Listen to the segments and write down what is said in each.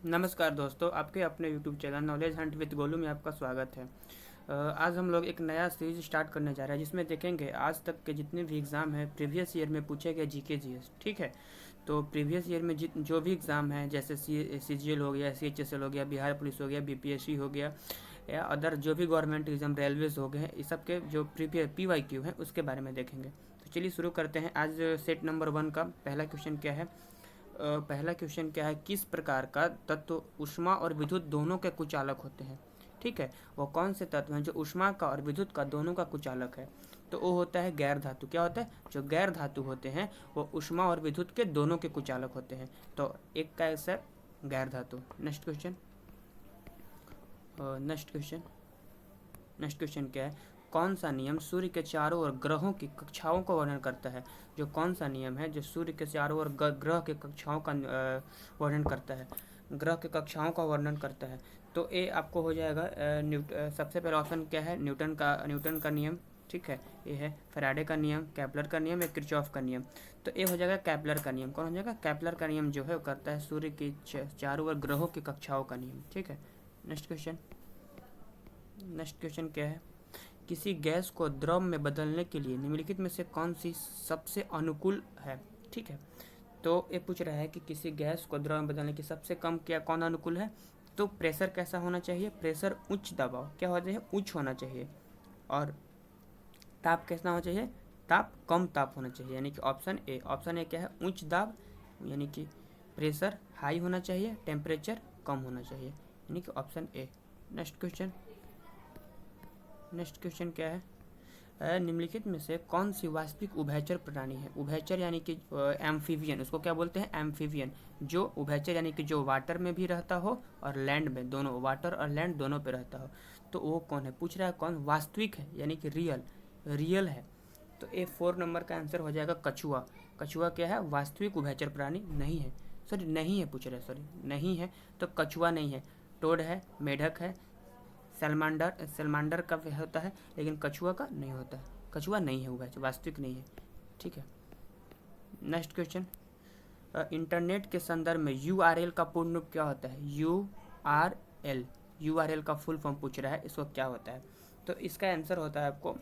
नमस्कार दोस्तों, आपके अपने YouTube channel knowledge Hunt with Golu में आपका स्वागत है। आज हम लोग एक नया सीरीज स्टार्ट करने जा रहे हैं जिसमें देखेंगे आज तक के जितने भी एग्ज़ाम हैं प्रीवियस ईयर में पूछे गए जीके जीएस। ठीक है, तो प्रीवियस ईयर में जो भी एग्ज़ाम हैं जैसे CGL हो गया, CHSL हो गया, बिहार पुलिस हो गया, BPSC हो गया या अदर जो भी गवर्नमेंट एग्ज़ाम रेलवेज़ हो गए हैं, इस सब के जो प्रीवियस PYQ हैं उसके बारे में देखेंगे। तो चलिए शुरू करते हैं। आज सेट नंबर 1 का पहला क्वेश्चन क्या है? पहला क्वेश्चन क्या है, किस प्रकार का तत्व ऊष्मा और विद्युत दोनों के कुचालक होते हैं? ठीक है, वो कौन से तत्व हैं जो ऊष्मा का और विद्युत का दोनों का कुचालक है? तो वो होता है गैर धातु। क्या होता है? जो गैर धातु होते हैं वो ऊष्मा और विद्युत के दोनों के कुचालक होते हैं। तो एक का आंसर गैर धातु। Next question. Next question next question क्या है, कौन सा नियम सूर्य के चारों ओर ग्रहों की कक्षाओं का वर्णन करता है? जो कौन सा नियम है जो सूर्य के चारों ओर ग्रह के कक्षाओं का वर्णन करता है? ग्रह के कक्षाओं का वर्णन करता है। तो ए आपको हो जाएगा सबसे पहला ऑप्शन क्या है? न्यूटन का नियम। ठीक है, ये है फैराडे का नियम, केपलर का नियम या किरचॉफ का नियम। तो ये हो जाएगा केपलर का नियम। कौन हो जाएगा? केपलर का नियम जो है वो करता है सूर्य की चारों ओर ग्रहों की कक्षाओं का नियम। ठीक है, नेक्स्ट क्वेश्चन। नेक्स्ट क्वेश्चन क्या है, किसी गैस को द्रव में बदलने के लिए निम्नलिखित में से कौन सी सबसे अनुकूल है? ठीक है, तो ये पूछ रहा है कि किसी गैस को द्रव में बदलने की सबसे कम क्या कौन अनुकूल है? तो प्रेशर कैसा होना चाहिए? प्रेशर उच्च दबाव क्या होना चाहिए? उच्च होना चाहिए। और ताप कैसा होना चाहिए? ताप कम ताप होना चाहिए, यानी कि ऑप्शन ए। ऑप्शन ए क्या है? उच्च दाब, यानी कि प्रेशर हाई होना चाहिए, टेम्परेचर कम होना चाहिए, यानी कि option A. Next question. Next question क्या है, निम्नलिखित में से कौन सी वास्तविक उभयचर प्राणी है? उभयचर यानी कि एम्फीबियन, उसको क्या बोलते हैं? एम्फीबियन। जो उभयचर यानी कि जो वाटर में भी रहता हो और लैंड में, दोनों वाटर और लैंड दोनों पे रहता हो, तो वो कौन है? पूछ रहा है कौन वास्तविक है, यानी कि रियल है। तो ए 4 नंबर का आंसर हो जाएगा कछुआ। कछुआ क्या है? वास्तविक उभयचर प्राणी नहीं है। सॉरी नहीं है, पूछ रहे हैं, सॉरी नहीं है, तो कछुआ नहीं है। टोड है, मेढक है, सैलमांडर का होता है, लेकिन कछुआ का नहीं होता है। कछुआ नहीं है, वो वास्तविक नहीं है। ठीक है, नेक्स्ट क्वेश्चन। इंटरनेट के संदर्भ में URL का पूर्ण रूप क्या होता है? URL का फुल फॉर्म पूछ रहा है, इसको क्या होता है? तो इसका आंसर होता है आपको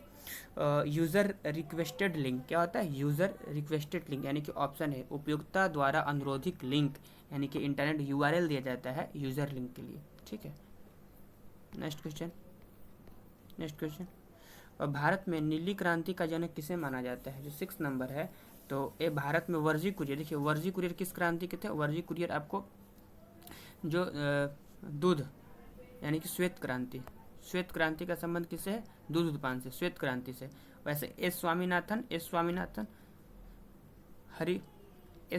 यूज़र रिक्वेस्टेड लिंक। क्या होता है? यूज़र रिक्वेस्टेड लिंक, यानी कि ऑप्शन है उपयोक्ता द्वारा अनुरोधित लिंक, यानी कि इंटरनेट URL दिया जाता है यूज़र लिंक के लिए। ठीक है, नेक्स्ट क्वेश्चन। नेक्स्ट क्वेश्चन, और भारत में नीली क्रांति का जनक किसे माना जाता है? जो 6 नंबर है, तो ये भारत में वर्जी कुरियर। देखिए वर्जी कुरियर किस क्रांति के थे? वर्जी कुरियर आपको जो दूध, यानी कि श्वेत क्रांति। श्वेत क्रांति का संबंध किससे है? दूध उत्पादन से, श्वेत क्रांति से। वैसे एस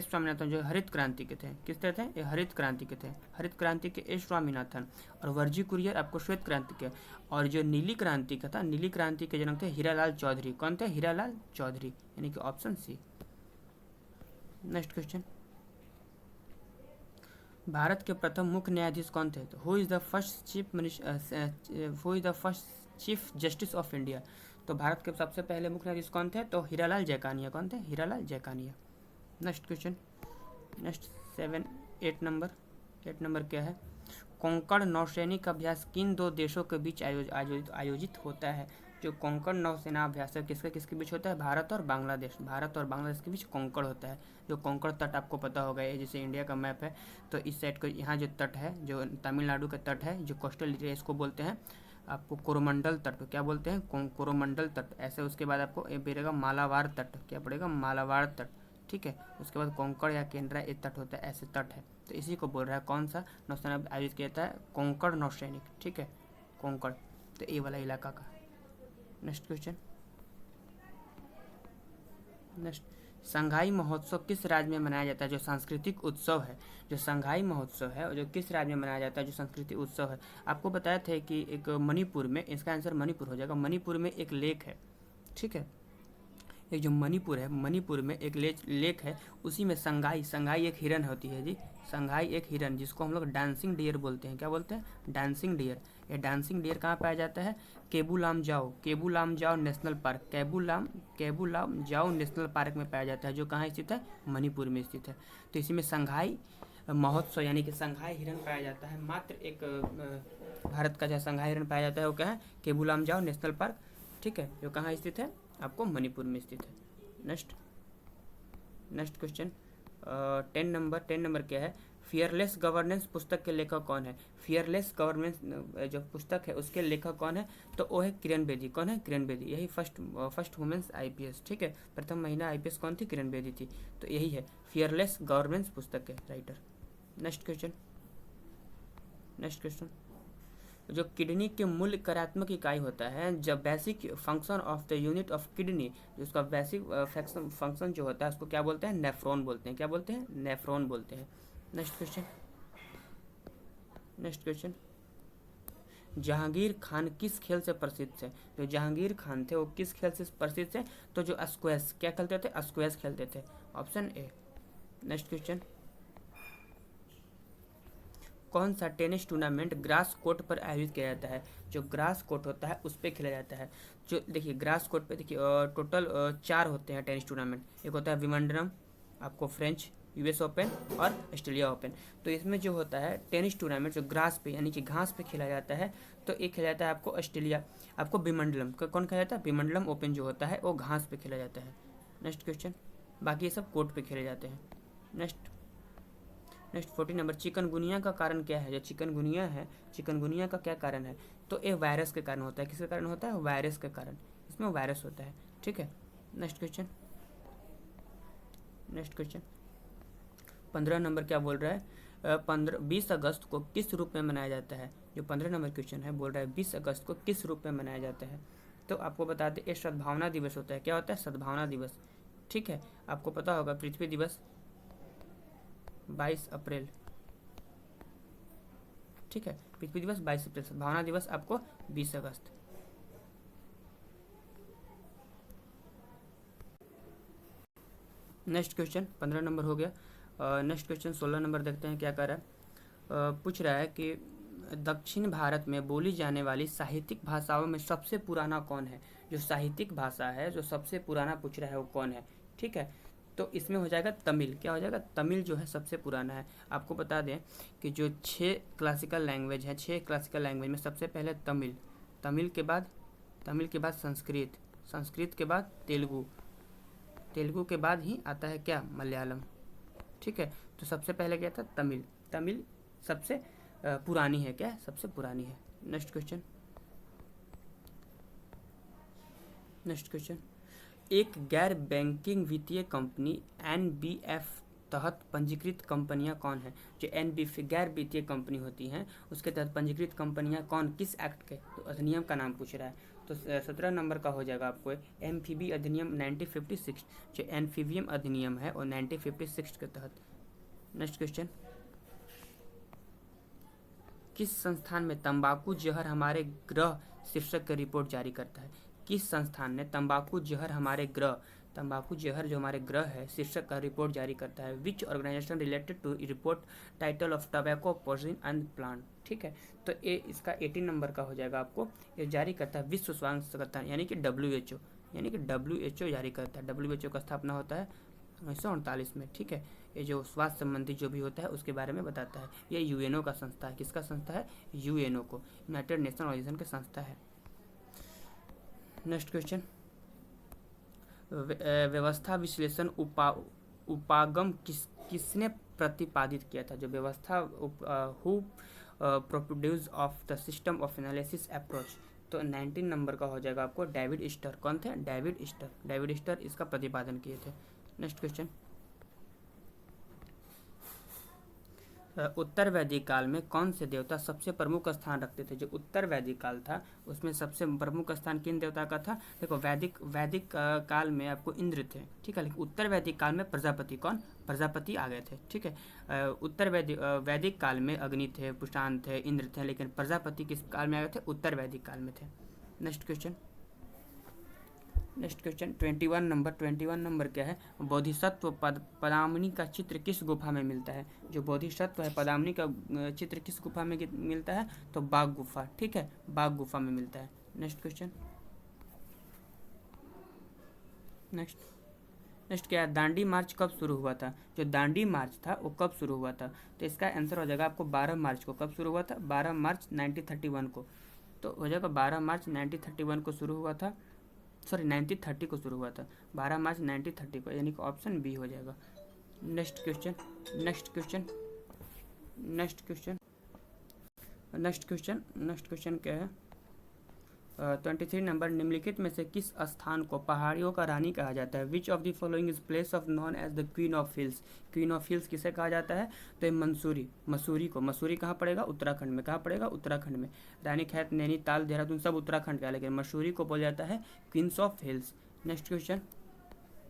स्वामीनाथन जो हरित क्रांति के थे, किस तरह थे? ये हरित क्रांति के थे। हरित क्रांति के एस स्वामीनाथन। और वर्जी कुरियर आपको श्वेत क्रांति के। और जो नीली क्रांति का था, नीली क्रांति के जनक थे हीरालाल चौधरी। कौन थे? हीरालाल चौधरी, यानी कि option C. Next question, Bharat के प्रथम मुख्य न्यायाधीश कौन थे? तो who is the first chief justice of India? तो भारत के सबसे पहले मुख्य न्यायाधीश कौन थे? तो हीरालाल जैकानिया। कौन थे? Hiralal Jaikania. Next question. Next 8 number क्या है, कोंकण नौसैनिक अभ्यास किन दो देशों के बीच आयोजित होता है? जो कोंकण नौसेना अभ्यास है किसके किसके बीच होता है? भारत और बांग्लादेश। भारत और बांग्लादेश के बीच कोंकण होता है। जो कोंकण तट आपको पता होगा, ये जैसे इंडिया का मैप है, तो इस साइड को यहाँ जो तट है, जो तमिलनाडु का तट है, जो कोस्टल एरिया, इसको बोलते हैं आपको कोरोमंडल तट। क्या बोलते हैं? कोरोमंडल तट। ऐसे उसके बाद आपको ये पड़ेगा मालाबार तट। क्या पड़ेगा? मालाबार तट। ठीक है, उसके बाद कोंकण या केंद्रा ये तट होता है, ऐसे तट है। तो इसी को बोल रहा है कौन सा नौसेना आयोजित किया जाता है? कोंकण नौसैनिक। ठीक है, कोंकण, तो ये वाला इलाका का। Next question. नेक्स्ट, संघाई महोत्सव किस राज्य में मनाया जाता है? जो सांस्कृतिक उत्सव है, जो संघाई महोत्सव है, जो किस राज्य में मनाया जाता है? जो सांस्कृतिक उत्सव है, आपको बताया था कि एक मणिपुर में, इसका आंसर मणिपुर हो जाएगा। मणिपुर में एक लेक है। ठीक है, एक जो मणिपुर है, मणिपुर में एक लेक है, उसी में संघाई एक हिरन होती है जी। संघाई एक हिरन, जिसको हम लोग डांसिंग डियर बोलते हैं। क्या बोलते हैं? Dancing dear. ये डांसिंग डियर कहाँ पाया जाता है? केबू लाम जाओ नेशनल पार्क। केबू लाम जाओ नेशनल पार्क में पाया जाता है, जो कहाँ स्थित है? मणिपुर में स्थित है। तो इसी में संघाई महोत्सव यानी कि संघाई हिरण पाया जाता है, मात्र एक भारत का जो संघाई हिरण पाया जाता है वो क्या है, केबू लामजाओ नेशनल पार्क, ठीक है, जो कहाँ स्थित है, आपको मणिपुर में स्थित है। नेक्स्ट क्वेश्चन 10 नंबर क्या है, फियरलेस गवर्नेंस पुस्तक के लेखक कौन है। फियरलेस गवर्नेंस जो पुस्तक है उसके लेखक कौन है, तो वो है किरण बेदी। कौन है, किरण बेदी। यही फर्स्ट वुमेन्स आईपीएस, ठीक है, प्रथम महिला आईपीएस कौन थी, किरण बेदी थी। तो यही है फियरलेस गवर्नेंस पुस्तक के राइटर। नेक्स्ट क्वेश्चन जो किडनी के मूल कार्यात्मक इकाई होता है, जब basic function of the unit of kidney, जो उसका बेसिक फंक्शन जो होता है उसको क्या बोलते हैं, नेफ्रॉन बोलते हैं। क्या बोलते हैं, नेफ्रॉन बोलते हैं। नेक्स्ट क्वेश्चन जहांगीर खान किस खेल से प्रसिद्ध थे। जो जहांगीर खान थे वो किस खेल से प्रसिद्ध थे, तो जो स्क्वैश, क्या खेलते थे, स्क्वैश खेलते थे, ऑप्शन ए। नेक्स्ट क्वेश्चन कौन सा टेनिस टूर्नामेंट ग्रास कोर्ट पर आयोजित किया जाता है। जो ग्रास कोर्ट होता है उस पर खेला जाता है। जो देखिए ग्रास कोर्ट पे देखिए टोटल 4 होते हैं टेनिस टूर्नामेंट। एक होता है विंबलडन, आपको फ्रेंच यूएस ओपन और ऑस्ट्रेलिया ओपन। तो इसमें जो होता है टेनिस टूर्नामेंट जो ग्रास पे यानी कि घास पे खेला जाता है, तो एक खेला जाता है आपको ऑस्ट्रेलिया, आपको विंबलडन कौन खेला जाता है, विंबलडन ओपन जो होता है वो घास पे खेला जाता है। नेक्स्ट क्वेश्चन बाकी ये सब कोर्ट पे खेले जाते हैं। नेक्स्ट 14 नंबर चिकनगुनिया का कारण क्या है। जो चिकनगुनिया है, चिकनगुनिया का क्या कारण है, तो ये वायरस के कारण होता है। किसके कारण होता है, वायरस के कारण, इसमें वायरस होता है, ठीक है। नेक्स्ट क्वेश्चन 15 नंबर क्या बोल रहा है, 20 अगस्त को किस रूप में मनाया जाता है। जो 15 नंबर क्वेश्चन है बोल रहा है 20 अगस्त को किस रूप में मनाया जाता है। तो आपको बता दें ये सद्भावना दिवस होता है। क्या होता है, सद्भावना दिवस, ठीक है। आपको पता होगा पृथ्वी दिवस 22 अप्रैल, ठीक है, पृथ्वी दिवस 22 अप्रैल, सद्भावना दिवस आपको 20 अगस्त। नेक्स्ट क्वेश्चन 15 नंबर हो गया। नेक्स्ट क्वेश्चन 16 नंबर देखते हैं क्या कर रहा है। पूछ रहा है कि दक्षिण भारत में बोली जाने वाली साहित्यिक भाषाओं में सबसे पुराना कौन है। जो साहित्यिक भाषा है जो सबसे पुराना पूछ रहा है वो कौन है, ठीक है। तो इसमें हो जाएगा तमिल। क्या हो जाएगा, तमिल जो है सबसे पुराना है। आपको बता दें कि जो 6 क्लासिकल लैंग्वेज है, 6 क्लासिकल लैंग्वेज में सबसे पहले तमिल, तमिल के बाद संस्कृत, संस्कृत के बाद तेलुगु, तेलुगु के बाद ही आता है क्या, मलयालम, ठीक है। तो सबसे पहले क्या था, तमिल, तमिल सबसे पुरानी है, क्या सबसे पुरानी है। नेक्स्ट क्वेश्चन एक गैर बैंकिंग वित्तीय कंपनी एनबीएफ तहत पंजीकृत कंपनियां कौन है। जो एनबीएफ गैर वित्तीय कंपनी होती हैं उसके तहत पंजीकृत कंपनियां कौन, किस एक्ट के, तो अधिनियम का नाम पूछ रहा है। तो 17 नंबर का हो जाएगा आपको एम्फीबी अधिनियम 1956। जो एम्फीबियम अधिनियम है वो 1956 के तहत। नेक्स्ट क्वेश्चन किस संस्थान में तंबाकू जहर हमारे ग्रह शीर्षक की रिपोर्ट जारी करता है। किस संस्थान ने तंबाकू जहर हमारे ग्रह, तंबाकू जहर जो हमारे ग्रह है शीर्षक का रिपोर्ट जारी करता है। Which organization related to report title of tobacco poison and plant, ठीक है। तो ये इसका 18 नंबर का हो जाएगा आपको। ये जारी करता है विश्व स्वास्थ्य संगठन यानी कि WHO, यानी कि WHO जारी करता है। WHO का स्थापना होता है 1948 में, ठीक है। ये जो स्वास्थ्य संबंधी जो भी होता है उसके बारे में बताता है। ये यूएनओ का संस्था है। किसका संस्था है, यूएनओ को, यूनाइटेड नेशन ऑर्गेनाइजेशन की संस्था है। नेक्स्ट क्वेश्चन व्यवस्था विश्लेषण उपागम किसने प्रतिपादित किया था। जो व्यवस्था who produce of the system of analysis approach, तो 19 नंबर का हो जाएगा आपको डेविड ईस्टर। कौन थे, डेविड ईस्टर इसका प्रतिपादन किए थे। नेक्स्ट क्वेश्चन उत्तर वैदिक काल में कौन से देवता सबसे प्रमुख स्थान रखते थे। जो उत्तर वैदिक काल था उसमें सबसे प्रमुख स्थान किन देवता का था। देखो वैदिक काल में आपको इंद्र थे, ठीक है, लेकिन उत्तर वैदिक काल में प्रजापति, कौन, प्रजापति आ गए थे, ठीक है। उत्तर वैदिक काल में अग्नि थे, पुष्टान थे, इंद्र थे, लेकिन प्रजापति किस काल में आ गए थे, उत्तर वैदिक काल में थे। नेक्स्ट क्वेश्चन 21 नंबर क्या है, बोधिसत्व पदामनी का चित्र किस गुफा में मिलता है। जो बोधिसत्व है पदामनी का चित्र किस गुफा में मिलता है, तो बाघ गुफा, ठीक है, बाघ गुफा में मिलता है। नेक्स्ट नेक्स्ट क्या है, दांडी मार्च कब शुरू हुआ था? जो दांडी मार्च था वो कब शुरू हुआ था? तो इसका आंसर हो जाएगा आपको 12 मार्च को। कब शुरू हुआ था? 12 मार्च 1931 को। तो हो जाएगा 12 मार्च 1931 को शुरू हुआ था, सॉरी 1930 को शुरू हुआ था, 12 मार्च 1930 को, यानी कि ऑप्शन बी हो जाएगा। Next question, next question, next question, next question, next question क्या है? 23 नंबर, निम्नलिखित में से किस स्थान को पहाड़ियों का रानी कहा जाता है? Which of the following is place of known as the queen of hills? Queen of hills किसे कहा जाता है? तो मंसूरी, मसूरी को। मसूरी कहाँ पड़ेगा? उत्तराखंड में। कहाँ पड़ेगा? उत्तराखंड में। रानीखेत, नैनीताल, देहरादून सब उत्तराखंड का है, लेकिन मसूरी को बोला जाता है queens of hills. Next question,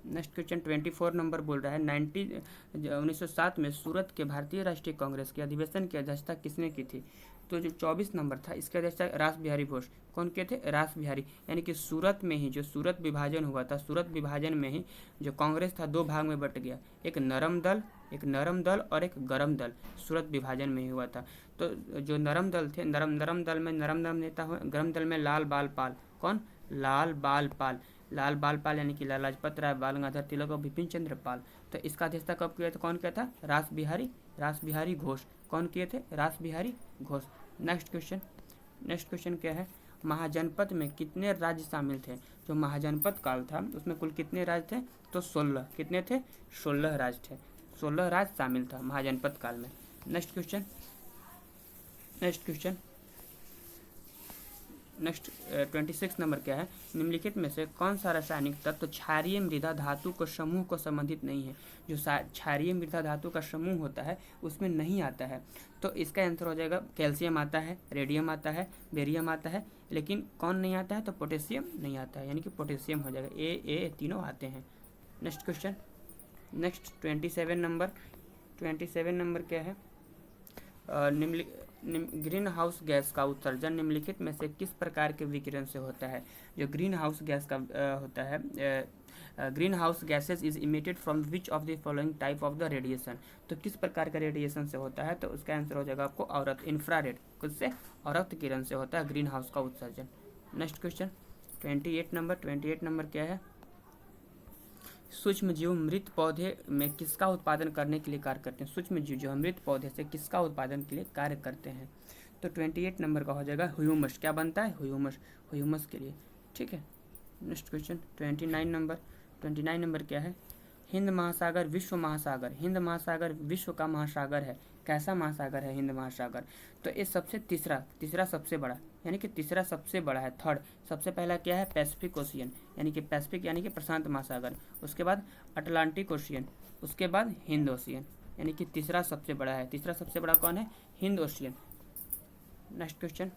next question 24 number बोल रहा है 1907 में सूरत के भारतीय राष्ट्रीय कांग्रेस के अधिवेशन की अध्यक्षता किसने की थी? तो जो 24 नंबर था इसके अध्यक्षता रास बिहारी घोष। कौन के थे? रास बिहारी। यानी कि सूरत में ही जो सूरत विभाजन हुआ था, सूरत विभाजन में ही जो कांग्रेस था दो भाग में बट गया, एक नरम दल और एक गरम दल, सूरत विभाजन में ही हुआ था। तो जो नरम दल थे, नरम दल में नरम दल नेता हुए, गरम दल में लाल बाल पाल। कौन? लाल बाल पाल। लाल बाल पाल यानी कि लाला लाजपत राय, बाल गंगाधर तिलक और बिपिन चंद्र पाल। तो इसका अध्यक्षता कब किया था? कौन किया था? रास बिहारी घोष। कौन किए थे? रास Bihari Ghosh. Next question, next question क्या है? महाजनपद में कितने राज्य शामिल थे? जो महाजनपद काल था उसमें कुल कितने राज्य थे? तो 16। कितने थे? 16 राज्य थे, 16 राज्य शामिल था महाजनपद काल में। Next question, next question, next 26 number क्या है? निम्नलिखित में से कौन सा रासायनिक तत्व क्षारीय मृदा धातु को समूह को संबंधित नहीं है? जो क्षारीय मृदा धातु का समूह होता है उसमें नहीं आता है। तो इसका आंसर हो जाएगा कैल्शियम आता है, रेडियम आता है, बेरियम आता है, लेकिन कौन नहीं आता है? तो पोटेशियम नहीं आता है, यानी कि पोटेशियम हो जाएगा। ए तीनों आते हैं। Next question, next 27 number, 27 number क्या है? ग्रीन हाउस गैस का उत्सर्जन निम्नलिखित में से किस प्रकार के विकिरण से होता है? जो ग्रीन हाउस गैस का होता है, green house gases is emitted from which of the following type of the radiation? तो किस प्रकार का रेडिएशन से होता है? तो उसका आंसर हो जाएगा आपको औरत, इंफ्रारेड, खुद से औरत किरण से होता है ग्रीन हाउस का उत्सर्जन। नेक्स्ट क्वेश्चन 28 नंबर, 28 नंबर क्या है? सूक्ष्म जीव मृत पौधे में किसका उत्पादन करने के लिए कार्य करते हैं? सूक्ष्म जीव जो मृत पौधे से किसका उत्पादन के लिए कार्य करते हैं? तो 28 नंबर का हो जाएगा ह्यूमस। क्या बनता है? ह्यूमस, ह्यूमस के लिए। ठीक है। नेक्स्ट क्वेश्चन 29 नंबर, 29 नंबर क्या है? हिंद महासागर विश्व महासागर, हिंद महासागर विश्व का महासागर है। कैसा महासागर है हिंद महासागर? तो ये सबसे तीसरा सबसे बड़ा, यानी कि तीसरा सबसे बड़ा है, थर्ड। सबसे पहला क्या है? पैसिफिक ओशियन, यानी कि पैसिफिक यानी कि प्रशांत महासागर, उसके बाद अटलांटिक ओशियन, उसके बाद हिंद ओशियन, यानी कि तीसरा सबसे बड़ा है। तीसरा सबसे बड़ा कौन है? Hind ocean. Next question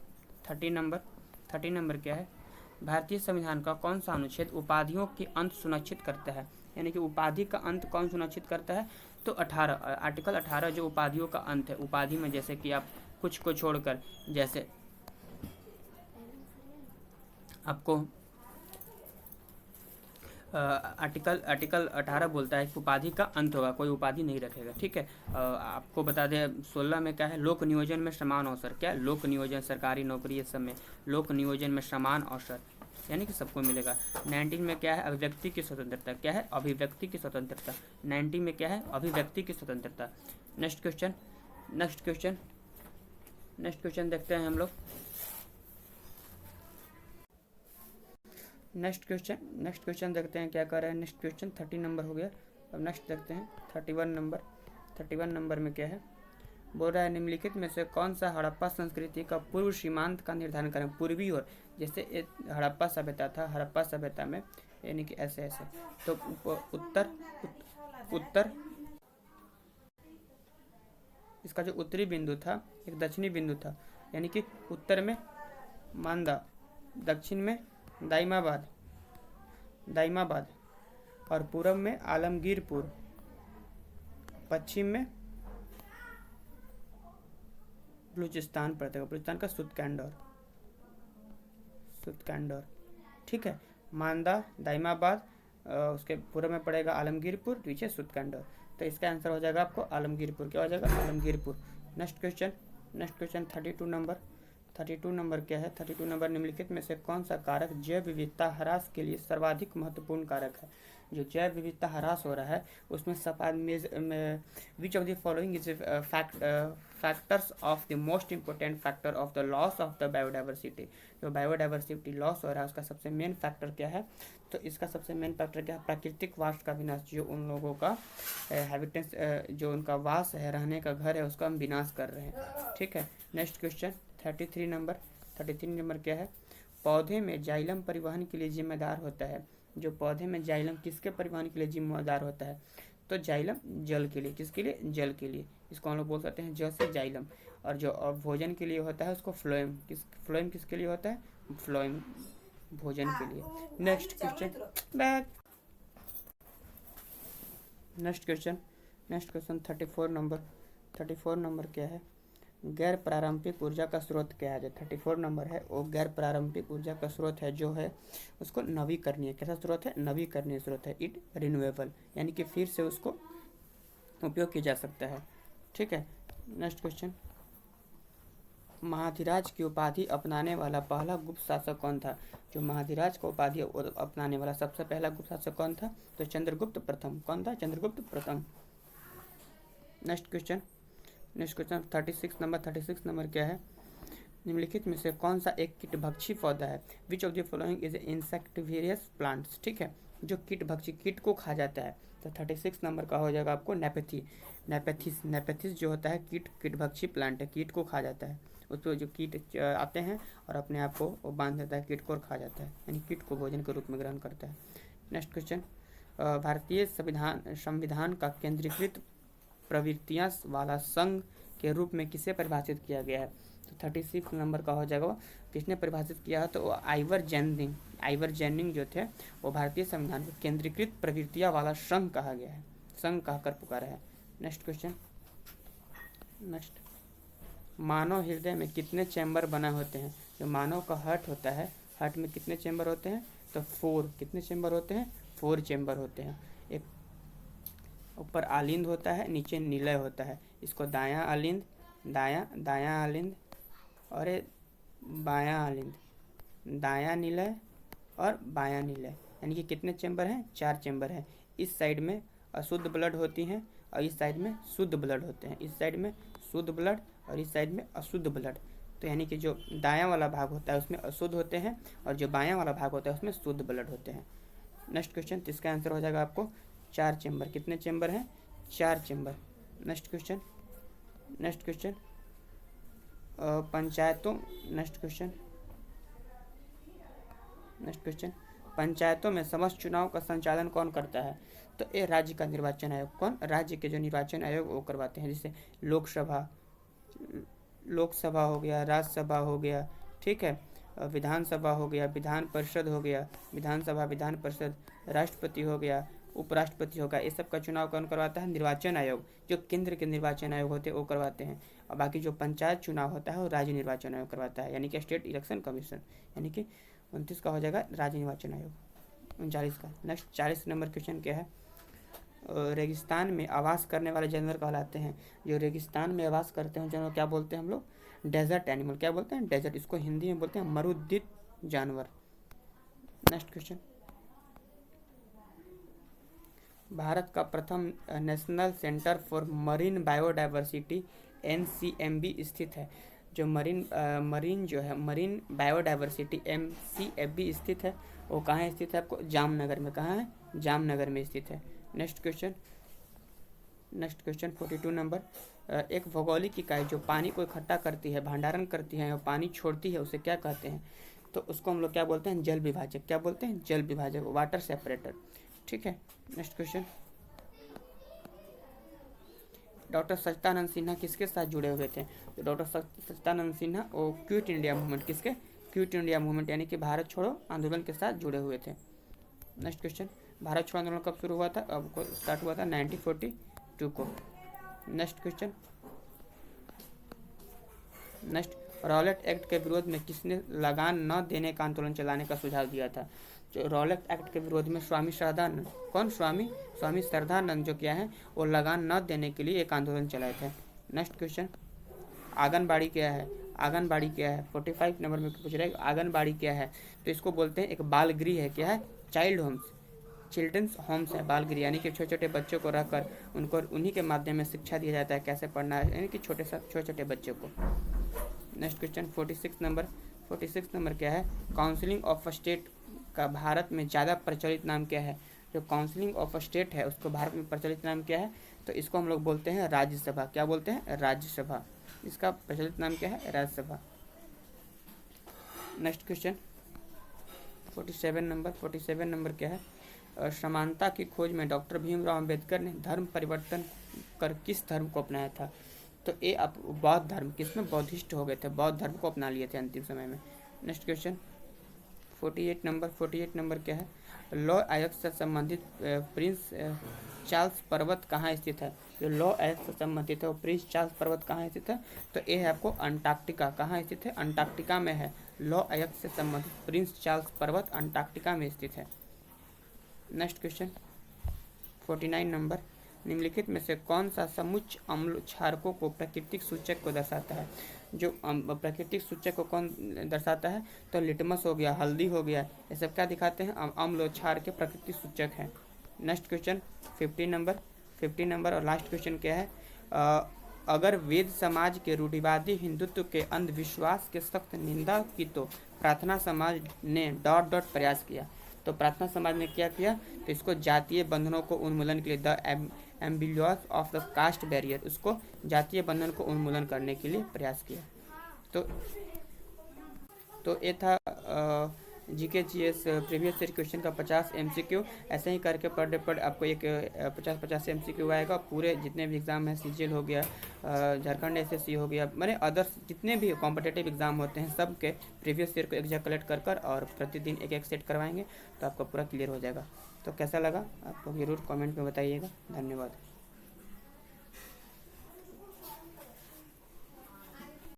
30 number क्या है? भारतीय संविधान का कौन सा अनुच्छेद उपाधियों के अंत सुनिश्चित करता है? यानी कि उपाधि का अंत कौन सुनिश्चित करता है? तो 18, आर्टिकल 18 जो उपाधियों का अंत है। उपाधि में जैसे कि आप कुछ को छोड़कर, जैसे आपको आर्टिकल 18 बोलता है कि उपाधि का अंत होगा, कोई उपाधि नहीं रखेगा। ठीक है। आपको बता दें 16 में क्या है? लोक नियोजन में समान अवसर। क्या? लोक नियोजन, सरकारी नौकरी, ये सब में लोक नियोजन में समान अवसर, यानी कि सबको मिलेगा। 19 में क्या है? अभिव्यक्ति की स्वतंत्रता। क्या है? अभिव्यक्ति की स्वतंत्रता। 19 में क्या है? अभिव्यक्ति की स्वतंत्रता। Next question, next question, next question देखते हैं हम लोग। नेक्स्ट क्वेश्चन देखते हैं क्या कर रहे हैं। नेक्स्ट क्वेश्चन 30 नंबर हो गया। अब नेक्स्ट देखते हैं 31 नंबर। 31 नंबर में क्या है? बोल रहा है निम्नलिखित में से कौन सा हड़प्पा संस्कृति का पूर्व सीमांत का निर्धारण करें? पूर्वी ओर, जैसे हड़प्पा सभ्यता था, हड़प्पा सभ्यता में यानी कि ऐसे तो उत्तर इसका जो उत्तरी बिंदु था एक दक्षिणी बिंदु था, यानी कि उत्तर में मांदा, दक्षिण में दाइमाबाद और पूरब में आलमगीरपुर, पश्चिम में बलूचिस्तान पड़ता है, बलूचिस्तान का सुतकैंडोर। ठीक है। मांदा, दाइमाबाद, उसके पूर्व में पड़ेगा आलमगीरपुर, नीचे सुतकैंडोर। तो इसका आंसर हो जाएगा आपको आलमगीरपुर। क्या हो जाएगा? आलमगीरपुर। नेक्स्ट क्वेश्चन 32 नंबर क्या है? 32 नंबर निम्नलिखित में से कौन सा कारक जैव विविधता ह्रास के लिए सर्वाधिक महत्वपूर्ण कारक है? जो जैव विविधता ह्रास हो रहा है उसमें विच of the following is factors of the most important factor of the loss of the biodiversity. जो बायोडाइवर्सिटी लॉस हो रहा है उसका सबसे मेन फैक्टर क्या है? तो इसका सबसे मेन फैक्टर क्या है? प्राकृतिक वास का विनाश। जो उन लोगों का हैबिटेंस जो उनका वास है, रहने का घर है, उसका हम विनाश कर रहे हैं। ठीक है, नेक्स्ट क्वेश्चन 33 नंबर क्या है? पौधे में जाइलम परिवहन के लिए जिम्मेदार होता है। जो पौधे में जाइलम किसके परिवहन के लिए जिम्मेदार होता है? तो जाइलम जल के लिए। किसके लिए? जल के लिए। इसको हम लोग बोल सकते हैं जल से जाइलम। और जो भोजन के लिए होता है उसको फ्लोएम। फ्लोएम किसके लिए होता है? फ्लोएम भोजन के लिए। Next question back. Next question 34 number क्या है? गैर पारंपरिक ऊर्जा का स्रोत क्या है? जो 34 नंबर है वो गैर पारंपरिक ऊर्जा का स्रोत है, जो है उसको नवीकरणीय। कैसा स्रोत है? नवीकरणीय स्रोत है। इट रिन्यूएबल, यानी कि फिर से उसको उपयोग किया जा सकता है। ठीक है, नेक्स्ट क्वेश्चन, महाधिराज की उपाधि अपनाने वाला पहला गुप्त शासक कौन था? जो महाधिराज को उपाधि अपनाने वाला सबसे पहला गुप्त शासक कौन था? तो चंद्रगुप्त प्रथम। कौन था? चंद्रगुप्त प्रथम। नेक्स्ट क्वेश्चन 36 नंबर क्या है? निम्नलिखित में से कौन सा एक कीटभक्षी पौधा है? Which of the following is insectivorous plants. ठीक है, जो कीटभक्षी, कीट को खा जाता है। तो 36 नंबर का हो जाएगा आपको नेपेथिस जो होता है कीटभक्षी प्लांट है, कीट को खा जाता है। उस पर जो कीट आते हैं और अपने आप को वो बांध देता है, कीट को और खा जाता है, यानी कीट को भोजन के रूप में ग्रहण करता है। नेक्स्ट क्वेश्चन, भारतीय संविधान का केंद्रीकृत प्रवृत्तियां वाला संघ के रूप में किसे परिभाषित किया गया है? तो 36 नंबर का हो जाएगा वो किसने परिभाषित किया है? तो आइवर जेनिंग जो थे वो भारतीय संविधान को केंद्रीकृत प्रवृत्तियां वाला संघ कहा गया है, संघ कहकर पुकारा है। नेक्स्ट मानव हृदय में कितने चैम्बर बना होते हैं? जो मानव का हार्ट होता है, हार्ट में कितने चैम्बर होते हैं? तो 4। कितने चैम्बर होते हैं? 4 चैम्बर होते हैं। एक ऊपर आलिंद होता है, नीचे निलय होता है। इसको दायां आलिंद और बायां आलिंद, दायां निलय और बायां निलय, यानी कि कितने चैम्बर हैं? 4 चैम्बर हैं। इस साइड में अशुद्ध ब्लड होती हैं और इस साइड में शुद्ध ब्लड होते हैं। इस साइड में शुद्ध ब्लड और इस साइड में अशुद्ध ब्लड। तो यानी कि जो दायां वाला भाग होता है उसमें अशुद्ध होते हैं और जो बायां वाला भाग होता है उसमें शुद्ध ब्लड होते हैं। नेक्स्ट क्वेश्चन, तो इसका आंसर हो जाएगा आपको 4 चैम्बर। कितने चैम्बर हैं? 4 चैम्बर। नेक्स्ट क्वेश्चन पंचायतों में समस्त चुनाव का संचालन कौन करता है? तो ये राज्य का निर्वाचन आयोग। कौन? राज्य के जो निर्वाचन आयोग वो करवाते हैं। जैसे लोकसभा हो गया, राज्यसभा हो गया, ठीक है, विधानसभा हो गया, विधान परिषद हो गया, विधानसभा, विधान परिषद, राष्ट्रपति हो गया, उपराष्ट्रपति होगा। ये सब का चुनाव कौन करवाता है? निर्वाचन आयोग। जो केंद्र के निर्वाचन आयोग होते हैं वो करवाते हैं। और बाकी जो पंचायत चुनाव होता है वो राज्य निर्वाचन आयोग करवाता है, यानी कि स्टेट इलेक्शन कमीशन। यानी कि 29 का हो जाएगा राज्य निर्वाचन आयोग। 39 का। नेक्स्ट 40 नंबर क्वेश्चन क्या है? रेगिस्तान में आवास करने वाले जानवर कहलाते हैं। जो रेगिस्तान में आवास करते हैं जानवर क्या बोलते हैं हम लोग? Desert animal. क्या बोलते हैं? डेजर्ट। इसको हिंदी में बोलते हैं मरुद्दित जानवर। नेक्स्ट क्वेश्चन, भारत का प्रथम national centre for marine biodiversity NCMB स्थित है। जो मरीन बायोडाइवर्सिटी MCFB स्थित है, वो कहाँ स्थित है? आपको जामनगर में। कहाँ है? जामनगर में स्थित है। नेक्स्ट क्वेश्चन 42 नंबर, एक भौगोलिक इकाई जो पानी को इकट्ठा करती है, भंडारण करती है और पानी छोड़ती है, उसे क्या कहते हैं? तो उसको हम लोग क्या बोलते हैं? जल विभाजक। क्या बोलते हैं? जल विभाजक, वाटर सेपरेटर। ठीक है, नेक्स्ट क्वेश्चन, डॉक्टर सच्चिदानंद सिन्हा किसके साथ जुड़े हुए थे? तो डॉक्टर सच्चिदानंद सिन्हा वो क्विट इंडिया मूवमेंट, किसके? क्विट इंडिया मूवमेंट यानी कि भारत छोड़ो आंदोलन के साथ जुड़े हुए थे। नेक्स्ट क्वेश्चन, भारत छोड़ो आंदोलन कब शुरू हुआ था? अब स्टार्ट हुआ था 1942 को। नेक्स्ट क्वेश्चन, रॉलेट एक्ट के विरोध में किसने लगान न देने का आंदोलन चलाने का सुझाव दिया था? जो रॉलेट एक्ट के विरोध में स्वामी श्रद्धानंद, कौन? स्वामी श्रद्धानंद जो क्या है वो लगान न देने के लिए एक आंदोलन चलाए थे। नेक्स्ट क्वेश्चन, आंगनबाड़ी क्या है? 45 नंबर में पूछ रहे हैं आंगनबाड़ी क्या है? तो इसको बोलते हैं एक बाल गृह है। क्या है? Child Holmes. चिल्ड्रंस होम्स है, बाल गृह, यानी कि छोटे छोटे बच्चों को रखकर उनको उन्हीं के माध्यम में शिक्षा दिया जाता है कैसे पढ़ना है, यानी कि छोटे छोटे बच्चों को। नेक्स्ट क्वेश्चन 46 नंबर क्या है, काउंसिलिंग ऑफ स्टेट का भारत में ज़्यादा प्रचलित नाम क्या है। जो काउंसिलिंग ऑफ स्टेट है उसको भारत में प्रचलित नाम क्या है, तो इसको हम लोग बोलते हैं राज्यसभा। क्या बोलते हैं, राज्यसभा। इसका प्रचलित नाम क्या है, राज्यसभा। नेक्स्ट क्वेश्चन 47 नंबर क्या है, समानता की खोज में डॉक्टर भीमराव अंबेडकर ने धर्म परिवर्तन कर किस धर्म को अपनाया था। तो ये आप बौद्ध धर्म, किसमें बौद्धिस्ट हो गए थे, बौद्ध धर्म को अपना लिए थे अंतिम समय में। नेक्स्ट क्वेश्चन 48 नंबर क्या है, लॉ आयोग से संबंधित प्रिंस चार्ल्स पर्वत कहाँ स्थित है। जो लॉ आयोग से संबंधित है वो प्रिंस चार्ल्स पर्वत कहाँ स्थित है, तो ये है आपको अंटार्कटिका। कहाँ स्थित है, अंटार्कटिका में है। लॉ आयोग से संबंधित प्रिंस चार्ल्स पर्वत अंटार्कटिका में स्थित है। नेक्स्ट क्वेश्चन 49 नंबर, निम्नलिखित में से कौन सा समुच्च अम्ल क्षारकों को प्राकृतिक सूचक को दर्शाता है। जो प्राकृतिक सूचक को कौन दर्शाता है, तो लिटमस हो गया, हल्दी हो गया, ये सब क्या दिखाते हैं, अम्ल और क्षार के प्राकृतिक सूचक हैं। नेक्स्ट क्वेश्चन 50 नंबर और लास्ट क्वेश्चन क्या है, अगर वेद समाज के रूढ़िवादी हिंदुत्व के अंधविश्वास के सख्त निंदा की तो प्रार्थना समाज ने ... प्रयास किया। तो प्रार्थना समाज ने क्या किया, तो इसको जातीय बंधनों को उन्मूलन के लिए द एम्बिलियस ऑफ द कास्ट बैरियर, उसको जातीय बंधन को उन्मूलन करने के लिए प्रयास किया। तो ये था GK GS previous year question का 50 MCQ। ऐसे ही करके पर डे पर आपको एक 50 MCQ आएगा। पूरे जितने भी एग्ज़ाम हैं, CGL हो गया, झारखंड SSC हो गया, मैंने अदर्स जितने भी कॉम्पिटेटिव एग्ज़ाम होते हैं सब के प्रीवियस ईयर को एक जगह कलेक्ट कर और प्रतिदिन एक सेट करवाएंगे, तो आपका पूरा क्लियर हो जाएगा। तो कैसा लगा आपको जरूर कमेंट में बताइएगा। धन्यवाद।